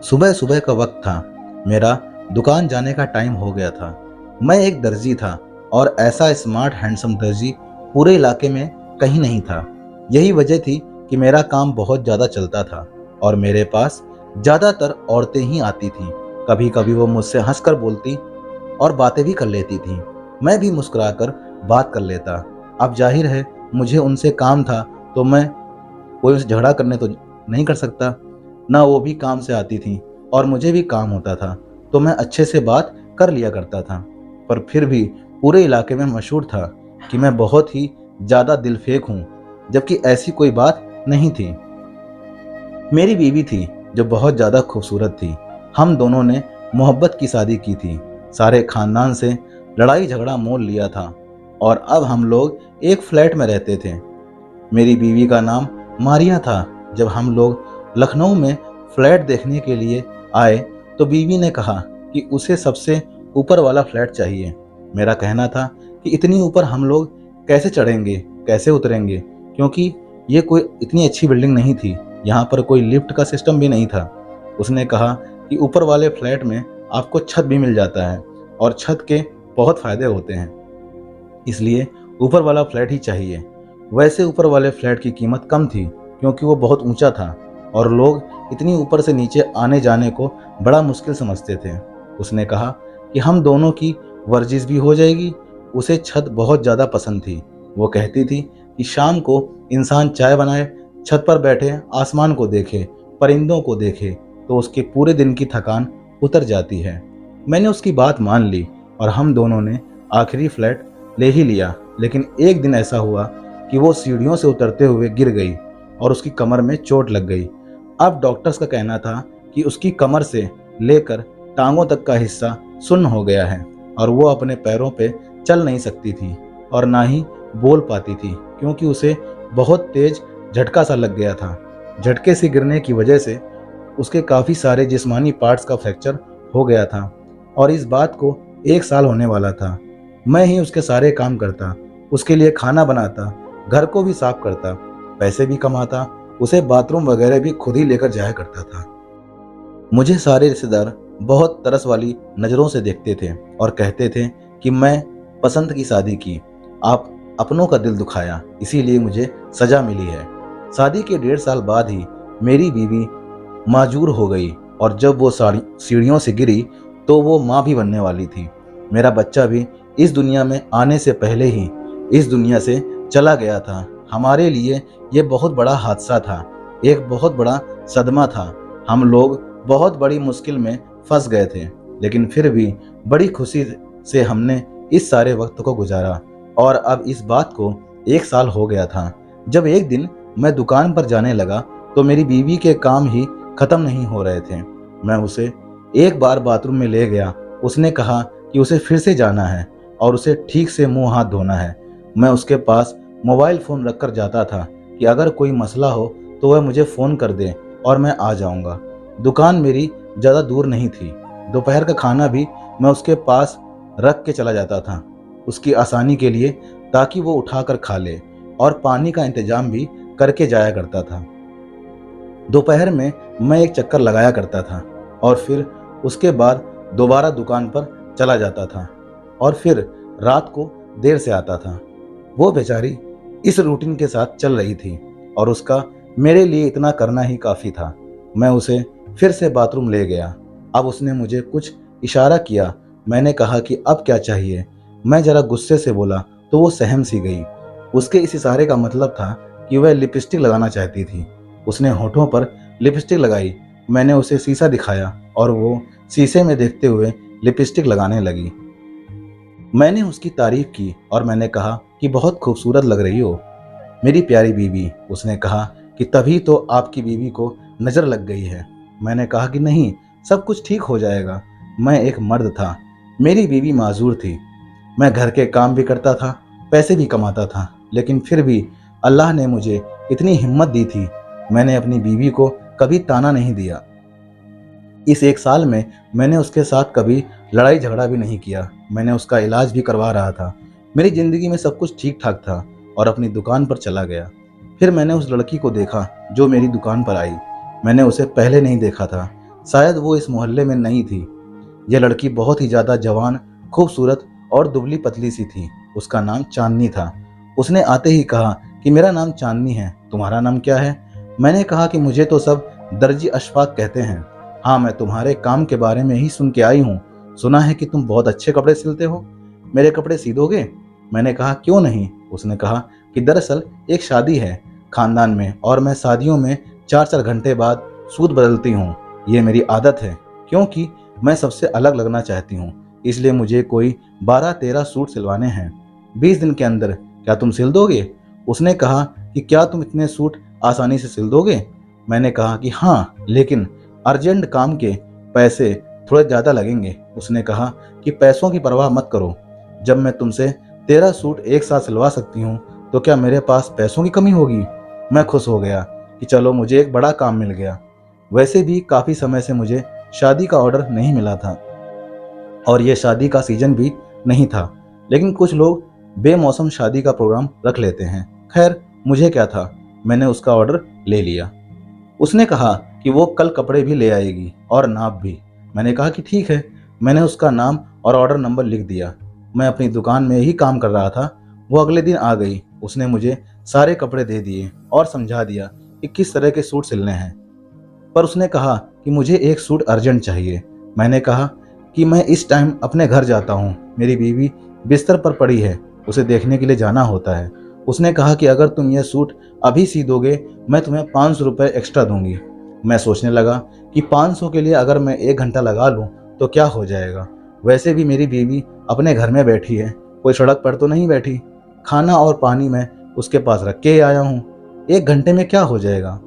सुबह सुबह का वक्त था। मेरा दुकान जाने का टाइम हो गया था। मैं एक दर्जी था और ऐसा स्मार्ट हैंडसम दर्जी पूरे इलाके में कहीं नहीं था। यही वजह थी कि मेरा काम बहुत ज़्यादा चलता था और मेरे पास ज़्यादातर औरतें ही आती थीं। कभी कभी वो मुझसे हंसकर बोलती और बातें भी कर लेती थीं। मैं भी मुस्कुराकर बात कर लेता। अब जाहिर है मुझे उनसे काम था, तो मैं कोई उनसे झगड़ा करने तो नहीं कर सकता। ना वो भी काम से आती थी और मुझे भी काम होता था, तो मैं अच्छे से बात कर लिया करता था। पर फिर भी पूरे इलाके में मशहूर था कि मैं बहुत ही ज़्यादा दिलफेक हूँ, जबकि ऐसी कोई बात नहीं थी। मेरी बीवी थी जो बहुत ज़्यादा खूबसूरत थी। हम दोनों ने मोहब्बत की शादी की थी। सारे खानदान से लड़ाई झगड़ा मोल लिया था और अब हम लोग एक फ्लैट में रहते थे। मेरी बीवी का नाम मारिया था। जब हम लोग लखनऊ में फ्लैट देखने के लिए आए तो बीवी ने कहा कि उसे सबसे ऊपर वाला फ्लैट चाहिए। मेरा कहना था कि इतनी ऊपर हम लोग कैसे चढ़ेंगे, कैसे उतरेंगे, क्योंकि ये कोई इतनी अच्छी बिल्डिंग नहीं थी। यहाँ पर कोई लिफ्ट का सिस्टम भी नहीं था। उसने कहा कि ऊपर वाले फ्लैट में आपको छत भी मिल जाता है और छत के बहुत फ़ायदे होते हैं, इसलिए ऊपर वाला फ्लैट ही चाहिए। वैसे ऊपर वाले फ्लैट की कीमत कम थी क्योंकि वो बहुत ऊंचा था और लोग इतनी ऊपर से नीचे आने जाने को बड़ा मुश्किल समझते थे। उसने कहा कि हम दोनों की वर्जिश भी हो जाएगी। उसे छत बहुत ज़्यादा पसंद थी। वो कहती थी कि शाम को इंसान चाय बनाए, छत पर बैठे आसमान को देखे, परिंदों को देखे, तो उसके पूरे दिन की थकान उतर जाती है। मैंने उसकी बात मान ली और हम दोनों ने आखिरी फ्लैट ले ही लिया। लेकिन एक दिन ऐसा हुआ कि वो सीढ़ियों से उतरते हुए गिर गई और उसकी कमर में चोट लग गई। अब डॉक्टर्स का कहना था कि उसकी कमर से लेकर टांगों तक का हिस्सा सुन्न हो गया है और वो अपने पैरों पे चल नहीं सकती थी और ना ही बोल पाती थी, क्योंकि उसे बहुत तेज झटका सा लग गया था। झटके से गिरने की वजह से उसके काफ़ी सारे जिस्मानी पार्ट्स का फ्रैक्चर हो गया था और इस बात को 1 साल होने वाला था। मैं ही उसके सारे काम करता, उसके लिए खाना बनाता, घर को भी साफ करता, पैसे भी कमाता, उसे बाथरूम वगैरह भी खुद ही लेकर जाया करता था। मुझे सारे रिश्तेदार बहुत तरस वाली नज़रों से देखते थे और कहते थे कि मैं पसंद की शादी की, आप अपनों का दिल दुखाया, इसीलिए मुझे सज़ा मिली है। शादी के 1.5 साल बाद ही मेरी बीवी माजूर हो गई और जब वो सीढ़ियों से गिरी तो वो माँ भी बनने वाली थी। मेरा बच्चा भी इस दुनिया में आने से पहले ही इस दुनिया से चला गया था। हमारे लिए ये बहुत बड़ा हादसा था, एक बहुत बड़ा सदमा था। हम लोग बहुत बड़ी मुश्किल में फंस गए थे, लेकिन फिर भी बड़ी खुशी से हमने इस सारे वक्त को गुजारा। और अब इस बात को 1 साल हो गया था। जब एक दिन मैं दुकान पर जाने लगा तो मेरी बीवी के काम ही खत्म नहीं हो रहे थे। मैं उसे एक बार बाथरूम में ले गया। उसने कहा कि उसे फिर से जाना है और उसे ठीक से मुंह हाथ धोना है। मैं उसके पास मोबाइल फ़ोन रखकर जाता था कि अगर कोई मसला हो तो वह मुझे फ़ोन कर दे और मैं आ जाऊंगा। दुकान मेरी ज़्यादा दूर नहीं थी। दोपहर का खाना भी मैं उसके पास रख के चला जाता था, उसकी आसानी के लिए, ताकि वो उठाकर खा ले, और पानी का इंतजाम भी करके जाया करता था। दोपहर में मैं एक चक्कर लगाया करता था और फिर उसके बाद दोबारा दुकान पर चला जाता था और फिर रात को देर से आता था। वो बेचारी इस रूटीन के साथ चल रही थी और उसका मेरे लिए इतना करना ही काफ़ी था। मैं उसे फिर से बाथरूम ले गया। अब उसने मुझे कुछ इशारा किया। मैंने कहा कि अब क्या चाहिए। मैं ज़रा गुस्से से बोला तो वो सहम सी गई। उसके इस इशारे का मतलब था कि वह लिपस्टिक लगाना चाहती थी। उसने होठों पर लिपस्टिक लगाई। मैंने उसे शीशा दिखाया और वो शीशे में देखते हुए लिपस्टिक लगाने लगी। मैंने उसकी तारीफ की और मैंने कहा कि बहुत खूबसूरत लग रही हो मेरी प्यारी बीवी। उसने कहा कि तभी तो आपकी बीवी को नज़र लग गई है। मैंने कहा कि नहीं, सब कुछ ठीक हो जाएगा। मैं एक मर्द था, मेरी बीवी माजूर थी। मैं घर के काम भी करता था, पैसे भी कमाता था, लेकिन फिर भी अल्लाह ने मुझे इतनी हिम्मत दी थी। मैंने अपनी बीवी को कभी ताना नहीं दिया। इस 1 साल में मैंने उसके साथ कभी लड़ाई झगड़ा भी नहीं किया। मैंने उसका इलाज भी करवा रहा था। मेरी ज़िंदगी में सब कुछ ठीक ठाक था और अपनी दुकान पर चला गया। फिर मैंने उस लड़की को देखा जो मेरी दुकान पर आई। मैंने उसे पहले नहीं देखा था। शायद वो इस मोहल्ले में नई थी। यह लड़की बहुत ही ज़्यादा जवान, खूबसूरत और दुबली पतली सी थी। उसका नाम चांदनी था। उसने आते ही कहा कि मेरा नाम चांदनी है, तुम्हारा नाम क्या है? मैंने कहा कि मुझे तो सब दर्जी अशफाक कहते हैं। हाँ, मैं तुम्हारे काम के बारे में ही सुन के आई हूँ। सुना है कि तुम बहुत अच्छे कपड़े सिलते हो। मेरे कपड़े सी दोगे? मैंने कहा क्यों नहीं। उसने कहा कि दरअसल एक शादी है खानदान में और मैं शादियों में 4-4 घंटे बाद सूट बदलती हूँ। ये मेरी आदत है क्योंकि मैं सबसे अलग लगना चाहती हूँ। इसलिए मुझे कोई 12-13 सूट सिलवाने हैं 20 दिन के अंदर। क्या तुम सिल दोगे? उसने कहा कि क्या तुम इतने सूट आसानी से सिल दोगे? मैंने कहा कि हाँ, लेकिन अर्जेंट काम के पैसे थोड़े ज़्यादा लगेंगे। उसने कहा कि पैसों की परवाह मत करो। जब मैं तुमसे 13 सूट एक साथ सिलवा सकती हूँ तो क्या मेरे पास पैसों की कमी होगी? मैं खुश हो गया कि चलो मुझे एक बड़ा काम मिल गया। वैसे भी काफ़ी समय से मुझे शादी का ऑर्डर नहीं मिला था और ये शादी का सीजन भी नहीं था, लेकिन कुछ लोग बेमौसम शादी का प्रोग्राम रख लेते हैं। खैर, मुझे क्या था, मैंने उसका ऑर्डर ले लिया। उसने कहा कि वो कल कपड़े भी ले आएगी और नाप भी। मैंने कहा कि ठीक है। मैंने उसका नाम और ऑर्डर नंबर लिख दिया। मैं अपनी दुकान में ही काम कर रहा था। वो अगले दिन आ गई। उसने मुझे सारे कपड़े दे दिए और समझा दिया कि किस तरह के सूट सिलने हैं। पर उसने कहा कि मुझे एक सूट अर्जेंट चाहिए। मैंने कहा कि मैं इस टाइम अपने घर जाता हूँ, मेरी बीवी बिस्तर पर पड़ी है, उसे देखने के लिए जाना होता है। उसने कहा कि अगर तुम यह सूट अभी सी दोगे मैं तुम्हें 500 रुपये एक्स्ट्रा दूंगी। मैं सोचने लगा कि 500 के लिए अगर मैं 1 घंटा लगा लूँ तो क्या हो जाएगा। वैसे भी मेरी बीवी अपने घर में बैठी है, कोई सड़क पर तो नहीं बैठी। खाना और पानी मैं उसके पास रख के ही आया हूँ। 1 घंटे में क्या हो जाएगा?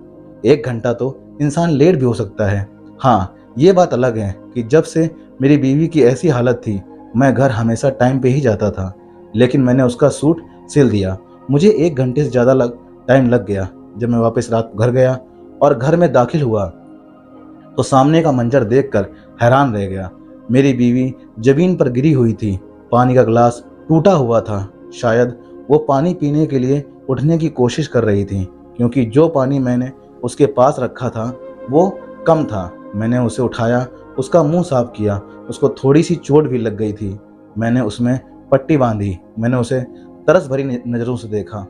1 घंटा तो इंसान लेट भी हो सकता है। हाँ, ये बात अलग है कि जब से मेरी बीवी की ऐसी हालत थी मैं घर हमेशा टाइम पे ही जाता था, लेकिन मैंने उसका सूट सिल दिया। मुझे 1 घंटे से ज़्यादा टाइम लग गया। जब मैं वापस रात को घर गया और घर में दाखिल हुआ तो सामने का मंजर देखकर हैरान रह गया। मेरी बीवी जमीन पर गिरी हुई थी, पानी का गिलास टूटा हुआ था। शायद वो पानी पीने के लिए उठने की कोशिश कर रही थी, क्योंकि जो पानी मैंने उसके पास रखा था वो कम था। मैंने उसे उठाया, उसका मुंह साफ किया। उसको थोड़ी सी चोट भी लग गई थी। मैंने उसमें पट्टी बांधी। मैंने उसे तरस भरी नज़रों से देखा।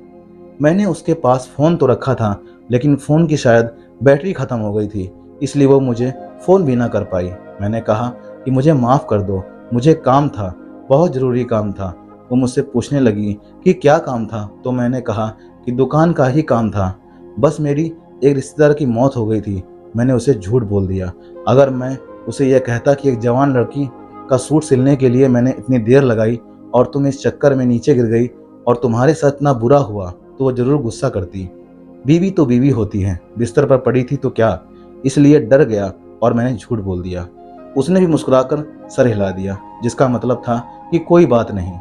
मैंने उसके पास फ़ोन तो रखा था, लेकिन फ़ोन की शायद बैटरी ख़त्म हो गई थी, इसलिए वो मुझे फ़ोन भी ना कर पाई। मैंने कहा कि मुझे माफ़ कर दो, मुझे काम था, बहुत ज़रूरी काम था। वो मुझसे पूछने लगी कि क्या काम था, तो मैंने कहा कि दुकान का ही काम था। बस मेरी एक रिश्तेदार की मौत हो गई थी। मैंने उसे झूठ बोल दिया। अगर मैं उसे यह कहता कि एक जवान लड़की का सूट सिलने के लिए मैंने इतनी देर लगाई और तुम इस चक्कर में नीचे गिर गई और तुम्हारे साथ इतना बुरा हुआ, तो वो जरूर गुस्सा करती। बीवी तो बीवी होती है, बिस्तर पर पड़ी थी तो क्या, इसलिए डर गया और मैंने झूठ बोल दिया। उसने भी मुस्कुराकर सर हिला दिया, जिसका मतलब था कि कोई बात नहीं।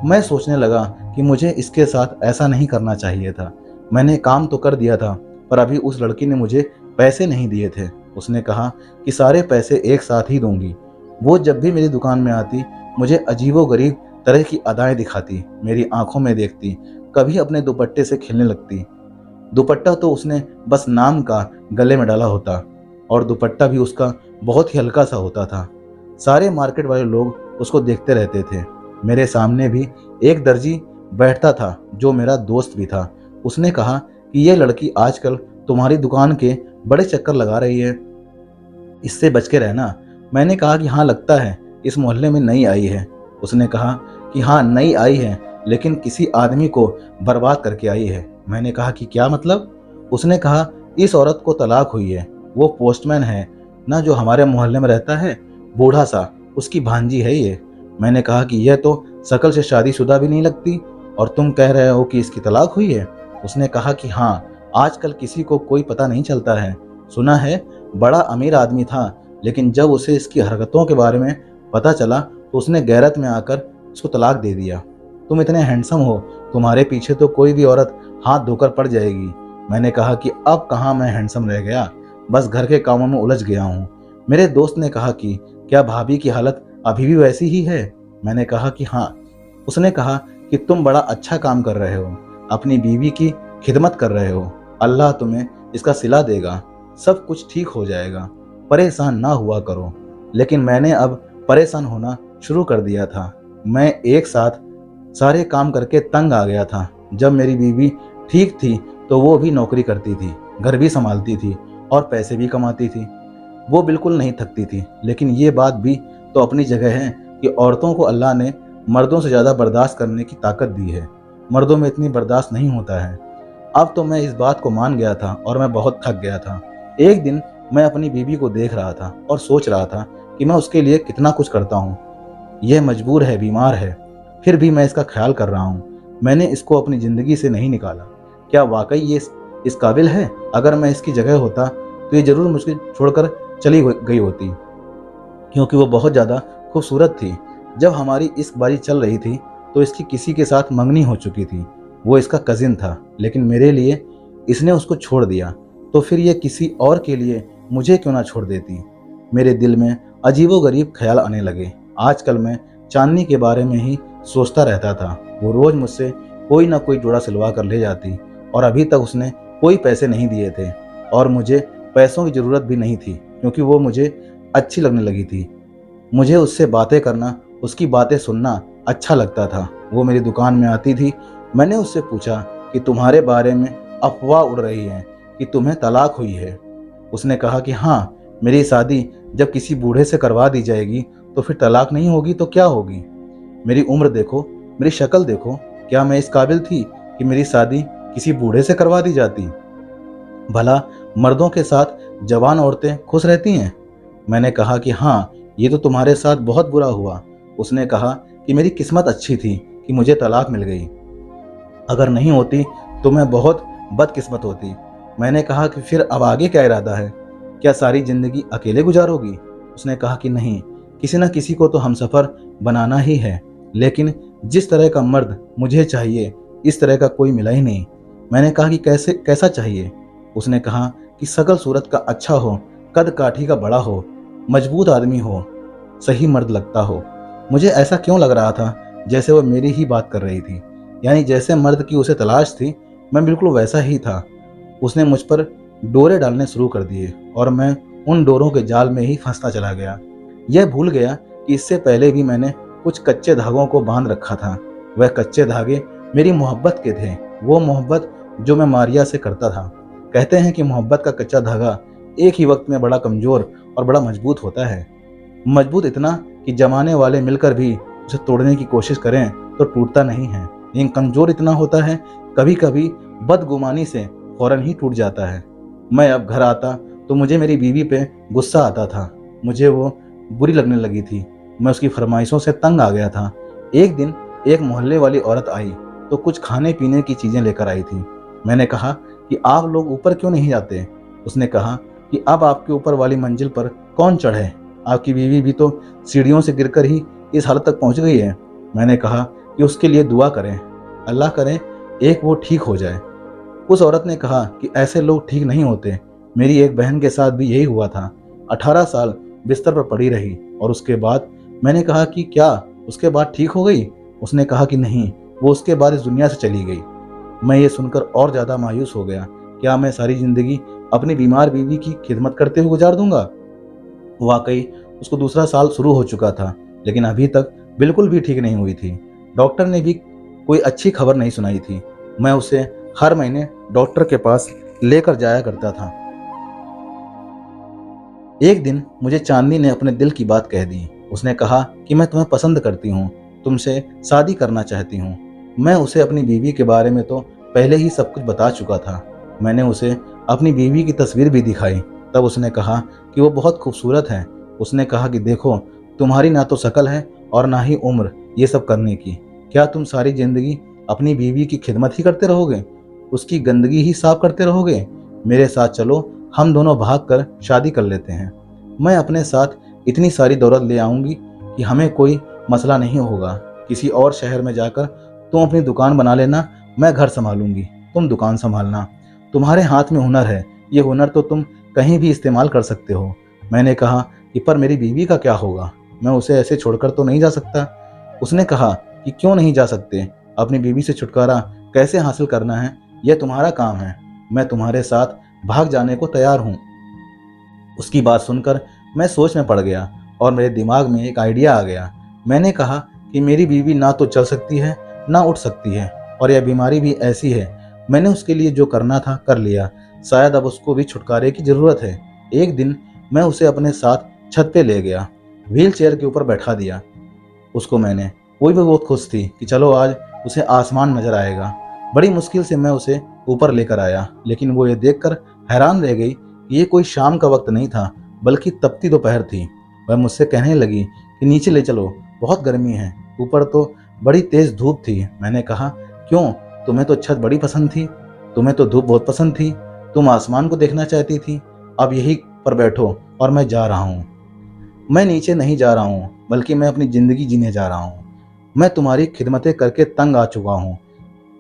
मैं सोचने लगा कि मुझे इसके साथ ऐसा नहीं करना चाहिए था। मैंने काम तो कर दिया था, पर अभी उस लड़की ने मुझे पैसे नहीं दिए थे। उसने कहा कि सारे पैसे एक साथ ही दूंगी। वो जब भी मेरी दुकान में आती मुझे अजीबोगरीब तरह की अदाएं दिखाती, मेरी आंखों में देखती, कभी अपने दुपट्टे से खेलने लगती। दुपट्टा तो उसने बस नाम का गले में डाला होता और दुपट्टा भी उसका बहुत ही हल्का सा होता था। सारे मार्केट वाले लोग उसको देखते रहते थे। मेरे सामने भी एक दर्जी बैठता था जो मेरा दोस्त भी था। उसने कहा कि ये लड़की आजकल तुम्हारी दुकान के बड़े चक्कर लगा रही है, इससे बच के रहना। मैंने कहा कि हाँ, लगता है इस मोहल्ले में नई आई है। उसने कहा कि हाँ, नई आई है, लेकिन किसी आदमी को बर्बाद करके आई है। मैंने कहा कि क्या मतलब? उसने कहा इस औरत को तलाक हुई है। वो पोस्टमैन है ना जो हमारे मोहल्ले में रहता है, बूढ़ा सा, उसकी भांजी है ये। मैंने कहा कि यह तो शक्ल से शादीशुदा भी नहीं लगती और तुम कह रहे हो कि इसकी तलाक हुई है। उसने कहा कि हाँ, आजकल किसी को कोई पता नहीं चलता है। सुना है बड़ा अमीर आदमी था, लेकिन जब उसे इसकी हरकतों के बारे में पता चला तो उसने गैरत में आकर उसको तलाक दे दिया। तुम इतने हैंडसम हो, तुम्हारे पीछे तो कोई भी औरत हाथ धोकर पड़ जाएगी। मैंने कहा कि अब कहाँ मैं हैंडसम रह गया, बस घर के कामों में उलझ गया हूँ। मेरे दोस्त ने कहा कि क्या भाभी की हालत अभी भी वैसी ही है? मैंने कहा कि हाँ। उसने कहा कि तुम बड़ा अच्छा काम कर रहे हो, अपनी बीवी की खिदमत कर रहे हो। अल्लाह तुम्हें इसका सिला देगा, सब कुछ ठीक हो जाएगा। परेशान ना हुआ करो। लेकिन मैंने अब परेशान होना शुरू कर दिया था। मैं एक साथ सारे काम करके तंग आ गया था। जब मेरी बीवी ठीक थी तो वो भी नौकरी करती थी, घर भी संभालती थी और पैसे भी कमाती थी। वो बिल्कुल नहीं थकती थी। लेकिन ये बात भी तो अपनी जगह है कि औरतों को अल्लाह ने मर्दों से ज़्यादा बर्दाश्त करने की ताकत दी है। मर्दों में इतनी बर्दाश्त नहीं होता है। अब तो मैं इस बात को मान गया था और मैं बहुत थक गया था। एक दिन मैं अपनी बीवी को देख रहा था और सोच रहा था कि मैं उसके लिए कितना कुछ करता हूँ। यह मजबूर है, बीमार है, फिर भी मैं इसका ख्याल कर रहा हूँ। मैंने इसको अपनी ज़िंदगी से नहीं निकाला। क्या वाकई ये इस काबिल है? अगर मैं इसकी जगह होता तो ये ज़रूर मुझे छोड़कर चली गई होती, क्योंकि वो बहुत ज़्यादा खूबसूरत थी। जब हमारी इश्क बाजी चल रही थी तो इसकी किसी के साथ मंगनी हो चुकी थी। वो इसका कजिन था, लेकिन मेरे लिए इसने उसको छोड़ दिया। तो फिर ये किसी और के लिए मुझे क्यों ना छोड़ देती? मेरे दिल में अजीबोगरीब ख्याल आने लगे। आजकल मैं चांदनी के बारे में ही सोचता रहता था। वो रोज़ मुझसे कोई ना कोई जोड़ा सिलवा कर ले जाती और अभी तक उसने कोई पैसे नहीं दिए थे और मुझे पैसों की ज़रूरत भी नहीं थी, क्योंकि वो मुझे अच्छी लगने लगी थी। मुझे उससे बातें करना, उसकी बातें सुनना अच्छा लगता था। वो मेरी दुकान में आती थी। मैंने उससे पूछा कि तुम्हारे बारे में अफवाह उड़ रही है कि तुम्हें तलाक हुई है। उसने कहा कि हाँ, मेरी शादी जब किसी बूढ़े से करवा दी जाएगी तो फिर तलाक नहीं होगी तो क्या होगी? मेरी उम्र देखो, मेरी शक्ल देखो, क्या मैं इस काबिल थी कि मेरी शादी किसी बूढ़े से करवा दी जाती? भला मर्दों के साथ जवान औरतें खुश रहती हैं? मैंने कहा कि हाँ, ये तो तुम्हारे साथ बहुत बुरा हुआ। उसने कहा कि मेरी किस्मत अच्छी थी कि मुझे तलाक मिल गई। अगर नहीं होती तो मैं बहुत बदकिस्मत होती। मैंने कहा कि फिर अब आगे क्या इरादा है? क्या सारी ज़िंदगी अकेले गुजारोगी? उसने कहा कि नहीं, किसी न किसी को तो हमसफ़र बनाना ही है। लेकिन जिस तरह का मर्द मुझे चाहिए, इस तरह का कोई मिला ही नहीं। मैंने कहा कि कैसा चाहिए? उसने कहा कि शकल सूरत का अच्छा हो, कद काठी का बड़ा हो, मजबूत आदमी हो, सही मर्द लगता हो। मुझे ऐसा क्यों लग रहा था जैसे वो मेरी ही बात कर रही थी, यानी जैसे मर्द की उसे तलाश थी, मैं बिल्कुल वैसा ही था। उसने मुझ पर डोरे डालने शुरू कर दिए और मैं उन डोरों के जाल में ही फंसता चला गया। यह भूल गया कि इससे पहले भी मैंने कुछ कच्चे धागों को बांध रखा था। वह कच्चे धागे मेरी मोहब्बत के थे, वो मोहब्बत जो मैं मारिया से करता था। कहते हैं कि मोहब्बत का कच्चा धागा एक ही वक्त में बड़ा कमज़ोर और बड़ा मजबूत होता है। मजबूत इतना कि जमाने वाले मिलकर भी उसे तोड़ने की कोशिश करें तो टूटता नहीं है, लेकिन कमज़ोर इतना होता है कभी कभी बदगुमानी से फौरन ही टूट जाता है। मैं अब घर आता तो मुझे मेरी बीवी पे गुस्सा आता था। मुझे वो बुरी लगने लगी थी। मैं उसकी फरमाइशों से तंग आ गया था। एक दिन एक मोहल्ले वाली औरत आई तो कुछ खाने पीने की चीज़ें लेकर आई थी। मैंने कहा कि आप लोग ऊपर क्यों नहीं जाते? उसने कहा कि अब आपके ऊपर वाली मंजिल पर कौन चढ़े? आपकी बीवी भी तो सीढ़ियों से गिरकर ही इस हालत तक पहुंच गई है। मैंने कहा कि उसके लिए दुआ करें, अल्लाह करे एक वो ठीक हो जाए। उस औरत ने कहा कि ऐसे लोग ठीक नहीं होते। मेरी एक बहन के साथ भी यही हुआ था। 18 साल बिस्तर पर पड़ी रही और उसके बाद मैंने कहा कि क्या उसके बाद ठीक हो गई? उसने कहा कि नहीं, वो उसके बाद इस दुनिया से चली गई। मैं ये सुनकर और ज़्यादा मायूस हो गया। क्या मैं सारी ज़िंदगी अपनी बीमार बीवी की खिदमत करते हुए गुजार दूंगा? वाकई उसको दूसरा साल शुरू हो चुका था, लेकिन अभी तक बिल्कुल भी ठीक नहीं हुई थी। डॉक्टर ने भी कोई अच्छी खबर नहीं सुनाई थी। मैं उसे हर महीने डॉक्टर के पास लेकर जाया करता था। एक दिन मुझे चांदनी ने अपने दिल की बात कह दी। उसने कहा कि मैं तुम्हें पसंद करती हूँ, तुमसे शादी करना चाहती हूँ। मैं उसे अपनी बीवी के बारे में तो पहले ही सब कुछ बता चुका था। मैंने उसे अपनी बीवी की तस्वीर भी दिखाई। तब उसने कहा कि वो बहुत खूबसूरत है। उसने कहा कि देखो, तुम्हारी ना तो शकल है और ना ही उम्र ये सब करने की। क्या तुम सारी जिंदगी अपनी बीवी की खिदमत ही करते रहोगे, उसकी गंदगी ही साफ करते रहोगे? मेरे साथ चलो, हम दोनों भाग कर शादी कर लेते हैं। मैं अपने साथ इतनी सारी दौलत ले आऊंगी कि हमें कोई मसला नहीं होगा। किसी और शहर में जाकर तुम अपनी दुकान बना लेना, मैं घर संभालूंगी, तुम दुकान संभालना। तुम्हारे हाथ में हुनर है, ये हुनर तो तुम कहीं भी इस्तेमाल कर सकते हो। मैंने कहा कि पर मेरी बीवी का क्या होगा? मैं उसे ऐसे छोड़कर तो नहीं जा सकता। उसने कहा कि क्यों नहीं जा सकते? अपनी बीवी से छुटकारा कैसे हासिल करना है, यह तुम्हारा काम है। मैं तुम्हारे साथ भाग जाने को तैयार हूँ। उसकी बात सुनकर मैं सोच में पड़ गया और मेरे दिमाग में एक आइडिया आ गया। मैंने कहा कि मेरी बीवी ना तो चल सकती है, ना उठ सकती है, और यह बीमारी भी ऐसी है। मैंने उसके लिए जो करना था कर लिया, शायद अब उसको भी छुटकारे की ज़रूरत है। एक दिन मैं उसे अपने साथ छत पे ले गया, व्हील चेयर के ऊपर बैठा दिया उसको मैंने। वो भी बहुत खुश थी कि चलो आज उसे आसमान नजर आएगा। बड़ी मुश्किल से मैं उसे ऊपर लेकर आया, लेकिन वो ये देखकर हैरान रह गई कि ये कोई शाम का वक्त नहीं था, बल्कि तपती दोपहर थी। वह मुझसे कहने लगी कि नीचे ले चलो, बहुत गर्मी है, ऊपर तो बड़ी तेज धूप थी। मैंने कहा, क्यों, तुम्हें तो छत बड़ी पसंद थी, तुम्हें तो धूप बहुत पसंद थी, तुम आसमान को देखना चाहती थी। अब यहीं पर बैठो और मैं जा रहा हूँ। मैं नीचे नहीं जा रहा हूँ, बल्कि मैं अपनी जिंदगी जीने जा रहा हूँ। मैं तुम्हारी खिदमतें करके तंग आ चुका हूँ।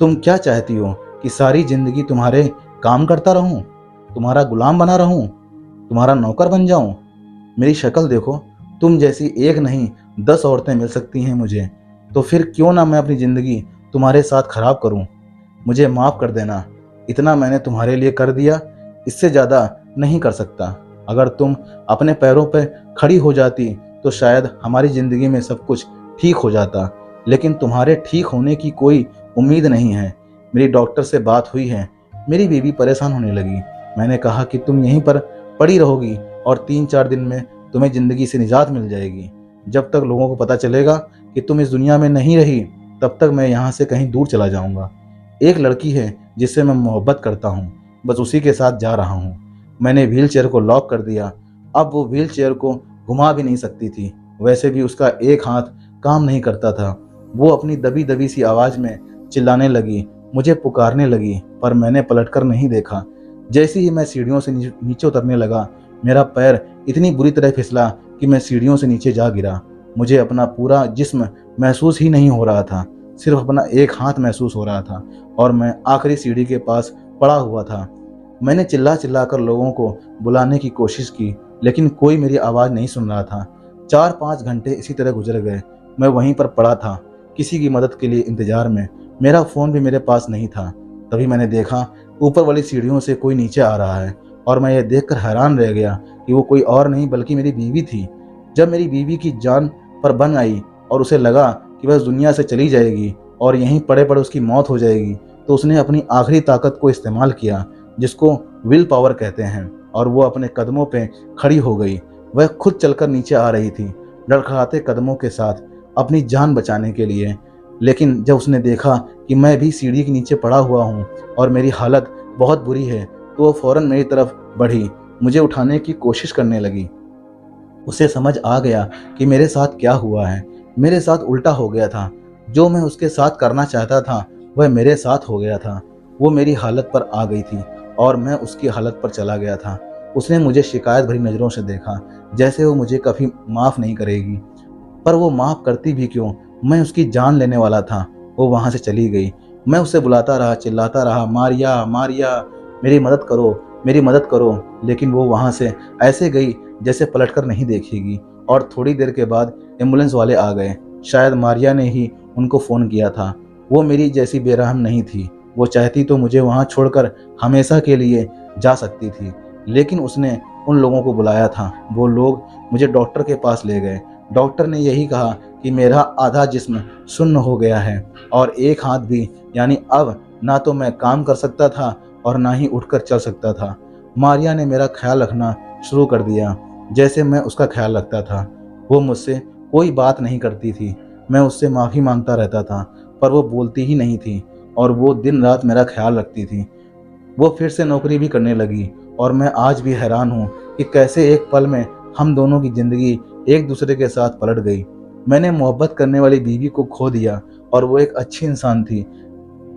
तुम क्या चाहती हो कि सारी जिंदगी तुम्हारे काम करता रहूं, तुम्हारा गुलाम बना रहूं, तुम्हारा नौकर बन जाऊं? मेरी शक्ल देखो, तुम जैसी एक नहीं 10 औरतें मिल सकती हैं मुझे, तो फिर क्यों ना मैं अपनी जिंदगी तुम्हारे साथ खराब करूं? मुझे माफ कर देना, इतना मैंने तुम्हारे लिए कर दिया, इससे ज्यादा नहीं कर सकता। अगर तुम अपने पैरों पर खड़ी हो जाती तो शायद हमारी जिंदगी में सब कुछ ठीक हो जाता, लेकिन तुम्हारे ठीक होने की कोई उम्मीद नहीं है। मेरी डॉक्टर से बात हुई है। मेरी बीवी परेशान होने लगी। मैंने कहा कि तुम यहीं पर पड़ी रहोगी और 3-4 दिन में तुम्हें जिंदगी से निजात मिल जाएगी। जब तक लोगों को पता चलेगा कि तुम इस दुनिया में नहीं रही, तब तक मैं यहाँ से कहीं दूर चला जाऊंगा। एक लड़की है जिससे मैं मोहब्बत करता हूँ, बस उसी के साथ जा रहा हूँ। मैंने व्हील चेयर को लॉक कर दिया। अब वो व्हील चेयर को घुमा भी नहीं सकती थी। वैसे भी उसका एक हाथ काम नहीं करता था। वो अपनी दबी दबी सी आवाज में चिल्लाने लगी, मुझे पुकारने लगी, पर मैंने पलटकर नहीं देखा। जैसे ही मैं सीढ़ियों से नीचे उतरने लगा, मेरा पैर इतनी बुरी तरह फिसला कि मैं सीढ़ियों से नीचे जा गिरा। मुझे अपना पूरा जिस्म महसूस ही नहीं हो रहा था, सिर्फ अपना एक हाथ महसूस हो रहा था और मैं आखिरी सीढ़ी के पास पड़ा हुआ था। मैंने चिल्ला चिल्ला कर लोगों को बुलाने की कोशिश की, लेकिन कोई मेरी आवाज़ नहीं सुन रहा था। 4-5 घंटे इसी तरह गुजर गए। मैं वहीं पर पड़ा था, किसी की मदद के लिए इंतजार में। मेरा फ़ोन भी मेरे पास नहीं था। तभी मैंने देखा ऊपर वाली सीढ़ियों से कोई नीचे आ रहा है और मैं ये देखकर हैरान रह गया कि वो कोई और नहीं बल्कि मेरी बीवी थी। जब मेरी बीवी की जान पर बन आई और उसे लगा कि वह इस दुनिया से चली जाएगी और यहीं पड़े पड़े उसकी मौत हो जाएगी, तो उसने अपनी आखिरी ताकत को इस्तेमाल किया, जिसको विल पावर कहते हैं, और वो अपने कदमों पे खड़ी हो गई। वह खुद चलकर नीचे आ रही थी, लड़खड़ाते कदमों के साथ, अपनी जान बचाने के लिए। लेकिन जब उसने देखा कि मैं भी सीढ़ी के नीचे पड़ा हुआ हूँ और मेरी हालत बहुत बुरी है, तो वो फौरन मेरी तरफ बढ़ी, मुझे उठाने की कोशिश करने लगी। उसे समझ आ गया कि मेरे साथ क्या हुआ है। मेरे साथ उल्टा हो गया था। जो मैं उसके साथ करना चाहता था वह मेरे साथ हो गया था। वो मेरी हालत पर आ गई थी और मैं उसकी हालत पर चला गया था। उसने मुझे शिकायत भरी नज़रों से देखा, जैसे वो मुझे कभी माफ़ नहीं करेगी। पर वो माफ़ करती भी क्यों, मैं उसकी जान लेने वाला था। वो वहाँ से चली गई। मैं उसे बुलाता रहा, चिल्लाता रहा, मारिया मारिया, मेरी मदद करो, मेरी मदद करो। लेकिन वो वहाँ से ऐसे गई जैसे पलटकर नहीं देखेगी। और थोड़ी देर के बाद एम्बुलेंस वाले आ गए। शायद मारिया ने ही उनको फ़ोन किया था। वो मेरी जैसी बेरहम नहीं थी। वो चाहती तो मुझे वहाँ छोड़कर हमेशा के लिए जा सकती थी, लेकिन उसने उन लोगों को बुलाया था। वो लोग मुझे डॉक्टर के पास ले गए। डॉक्टर ने यही कहा कि मेरा आधा जिस्म सुन्न हो गया है और एक हाथ भी, यानी अब ना तो मैं काम कर सकता था और ना ही उठकर चल सकता था। मारिया ने मेरा ख्याल रखना शुरू कर दिया, जैसे मैं उसका ख्याल रखता था। वो मुझसे कोई बात नहीं करती थी। मैं उससे माफ़ी मांगता रहता था, पर वो बोलती ही नहीं थी और वो दिन रात मेरा ख्याल रखती थी। वो फिर से नौकरी भी करने लगी और मैं आज भी हैरान हूँ कि कैसे एक पल में हम दोनों की ज़िंदगी एक दूसरे के साथ पलट गई। मैंने मोहब्बत करने वाली बीवी को खो दिया और वो एक अच्छी इंसान थी,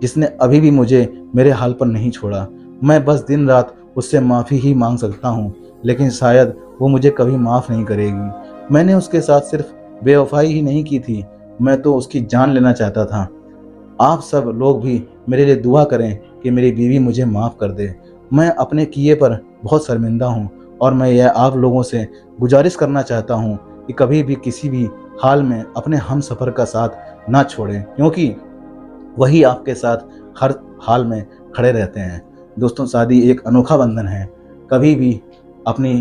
जिसने अभी भी मुझे मेरे हाल पर नहीं छोड़ा। मैं बस दिन रात उससे माफ़ी ही मांग सकता हूँ, लेकिन शायद वो मुझे कभी माफ़ नहीं करेगी। मैंने उसके साथ सिर्फ बेवफाई ही नहीं की थी, मैं तो उसकी जान लेना चाहता था। आप सब लोग भी मेरे लिए दुआ करें कि मेरी बीवी मुझे माफ़ कर दे। मैं अपने किए पर बहुत शर्मिंदा हूँ और मैं यह आप लोगों से गुजारिश करना चाहता हूँ कि कभी भी किसी भी हाल में अपने हम सफ़र का साथ ना छोड़ें, क्योंकि वही आपके साथ हर हाल में खड़े रहते हैं। दोस्तों, शादी एक अनोखा बंधन है। कभी भी अपनी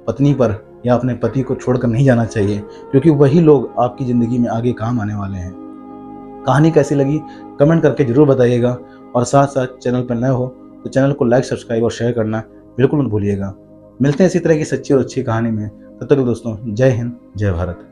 पत्नी पर या अपने पति को छोड़कर नहीं जाना चाहिए, क्योंकि वही लोग आपकी ज़िंदगी में आगे काम आने वाले हैं। कहानी कैसी लगी कमेंट करके ज़रूर बताइएगा, और साथ साथ चैनल पर नए हो तो चैनल को लाइक, सब्सक्राइब और शेयर करना बिल्कुल मत भूलिएगा। मिलते हैं इसी तरह की सच्ची और अच्छी कहानी में। तब तक दोस्तों, जय हिंद, जय भारत।